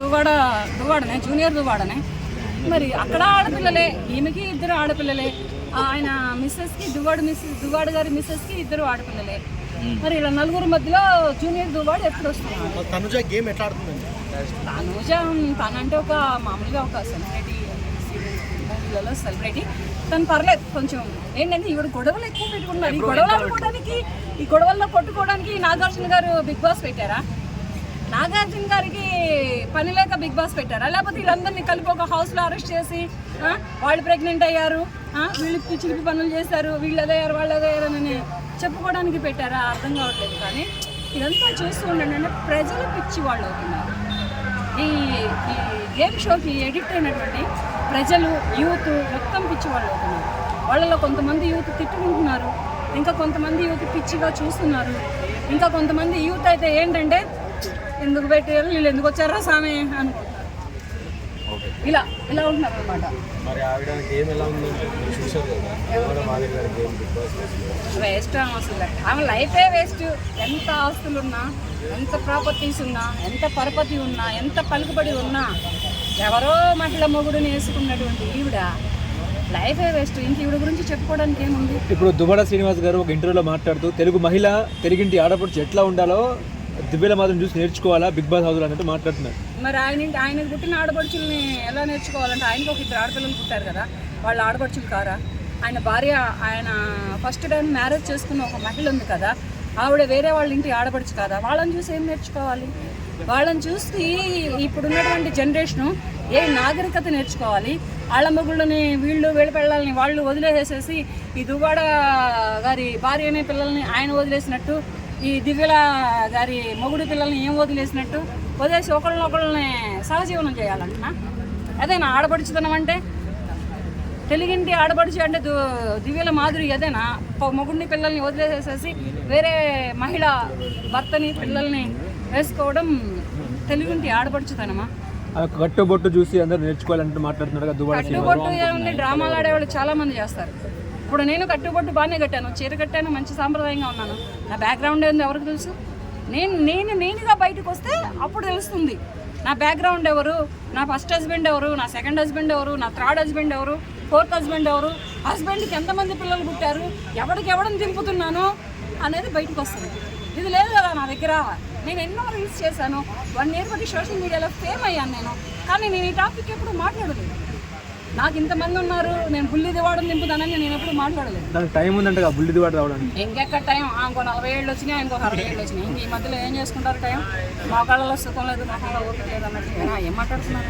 దువ్వాడనే junior దువ్వాడనే. మరి అక్కడ ఆడపిల్లలే, ఈమెకి ఇద్దరు ఆడపిల్లలే, ఆయన మిస్సెస్కి దువ్వాడు గారి మిస్సెస్కి ఇద్దరు ఆడపిల్లలే. మరి ఇలా నలుగురు మధ్యలో జూనియర్ దువ్వాడు ఎప్పుడు వస్తున్నాడు? తనుజ గేమ్ ఎట్లా ఆడుతుందండి? తనంటే ఒక మామూలుగా ఒక సెలబ్రిటీ, మూవీలలో సెలబ్రిటీ. తను పర్లేదు కొంచెం. ఏంటంటే ఈవిడ గొడవలు ఎక్కువ పెట్టుకుంటున్నారు. ఈ గొడవలు ఆడుకోవడానికి, ఈ గొడవల్లో కొట్టుకోవడానికి నాగార్జున గారు బిగ్ బాస్ పెట్టారా? నాగార్జున గారికి పని లేక బిగ్ బాస్ పెట్టారా? లేకపోతే వీళ్ళందరినీ కలిపి ఒక హౌస్లో అరెస్ట్ చేసి వాళ్ళు ప్రెగ్నెంట్ అయ్యారు, వీళ్ళు చిలిపి పనులు చేశారు, వీళ్ళు అదయ్యారు వాళ్ళు అదయ్యారు అని చెప్పుకోవడానికి పెట్టారా? అర్థం కావట్లేదు. కానీ ఇదంతా చూస్తూ ఉండండి అంటే ప్రజలు పిచ్చి వాళ్ళు అవుతున్నారు. ఈ గేమ్ షోకి ఎడిక్ట్ అయినటువంటి ప్రజలు, యూత్ మొత్తం పిచ్చి వాళ్ళు అవుతున్నారు. వాళ్ళలో కొంతమంది యూత్ తిట్టుకుంటున్నారు, ఇంకా కొంతమంది యూత్ పిచ్చిగా చూస్తున్నారు, ఇంకా కొంతమంది యూత్ అయితే ఏంటంటే ఎందుకు పెట్టారు, వీళ్ళు ఎందుకు వచ్చారా సామె అనుకుంటున్నారు. ఇలా ఉంటున్నారు అనమాట. వేస్ట్ అసలు ఆమె లైఫే వేస్ట్. ఎంత ఆస్తులున్నా, ఎంత ప్రాపర్టీస్ ఉన్నా, ఎంత పరపతి ఉన్నా, ఎంత పలుకుబడి ఉన్నా, ఎవరో మహిళ మొగుడుని వేసుకున్నటువంటి ఈవిడ లైఫే వేస్ట్. ఇంక ఈవిడ గురించి చెప్పుకోవడానికి ఏముంది? ఇప్పుడు దువ్వాడ శ్రీనివాస్ గారు ఒక ఇంటర్వ్యూలో మాట్లాడుతూ తెలుగు మహిళ తెలుగింటి ఆడపడుచు ఎట్లా ఉండాలో దివ్యల మాత్రం చూసి నేర్చుకోవాలా బిగ్ బాస్ హౌస్లో అన్నట్టు మాట్లాడుతున్నారు. మరి ఆయనకు పుట్టిన ఆడపడుచుల్ని ఎలా నేర్చుకోవాలంటే, ఆయనకు ఒక ఇద్దరు ఆడపిల్లలు పుట్టారు కదా, వాళ్ళు ఆడపడుచులు కారా? ఆయన భార్య, ఆయన ఫస్ట్ టైం మ్యారేజ్ చేసుకున్న ఒక మహిళ ఉంది కదా, ఆవిడ వేరే వాళ్ళ ఇంటి ఆడపడుచు కదా, వాళ్ళని చూసి ఏం నేర్చుకోవాలి? వాళ్ళని చూసి ఇప్పుడున్నటువంటి జనరేషను ఏ నాగరికత నేర్చుకోవాలి? వాళ్ళ మొగుళ్ళని వీళ్ళు పెళ్ళాలని వాళ్ళు వదిలేసేసి ఈ దువ్వాడ గారి భార్య అనే పిల్లల్ని ఆయన వదిలేసినట్టు, ఈ దివ్యల గారి మొగుడు పిల్లల్ని ఏం వదిలేసినట్టు వదిలేసి ఒకళ్ళని సహజీవనం చేయాలంటున్నా. అదేనా ఆడపడుచుతనం అంటే? తెలుగింటి ఆడపడుచు అంటే దివ్యల మాధురి అదేనా? మొగుడిని పిల్లల్ని వదిలేసేసి వేరే మహిళ భర్తని పిల్లల్ని వేసుకోవడం తెలుగింటి ఆడపడుచుతనమా? కట్టుబొట్టు చూసి అందరూ నేర్చుకోవాలంటూ మాట్లాడుతున్నారు. కట్టుబొట్టు ఏముంది, డ్రామాలు ఆడేవాళ్ళు చాలా మంది చేస్తారు. ఇప్పుడు నేను కట్టుబొట్టు బాగానే కట్టాను, చీర కట్టాను, మంచి సాంప్రదాయంగా ఉన్నాను. నా బ్యాక్గ్రౌండ్ ఏంది ఎవరికి తెలుసు? నేనుగా బయటకు వస్తే అప్పుడు తెలుస్తుంది నా బ్యాక్గ్రౌండ్ ఎవరు, నా ఫస్ట్ హస్బెండ్ ఎవరు, నా సెకండ్ హస్బెండ్ ఎవరు, నా థర్డ్ హస్బెండ్ ఎవరు, ఫోర్త్ హస్బెండ్ ఎవరు, హస్బెండ్కి ఎంతమంది పిల్లలు పుట్టారు, ఎవరిని దింపుతున్నాను అనేది బయటకు వస్తుంది. ఇది లేదు కదా నా దగ్గర. నేను ఎన్నో రీల్స్ చేశాను, 1 year బట్టి సోషల్ మీడియాలో ఫేమ్ అయ్యాను నేను. కానీ నేను ఈ టాపిక్ ఎప్పుడు మాట్లాడలేదు. నాకు ఇంతమంది ఉన్నారు, నేను బుల్లి దివాడని దింపుతానని నేను ఎప్పుడు మాట్లాడలేదు. దానికి టైం ఉందంట బుల్లి దివాడు రావడానికి. ఇంకెక్కడ టైం? ఇంకో 40 ఏళ్ళు వచ్చినాయి, ఇంకో 60 ఏళ్ళు వచ్చినాయి. ఇంక ఈ మధ్యలో ఏం చేసుకుంటారు టైం? మోకాళ్ళలో సుఖం లేదు, మొహంలో ఓపిక లేదు అన్నట్టు ఏం మాట్లాడుతున్నారు?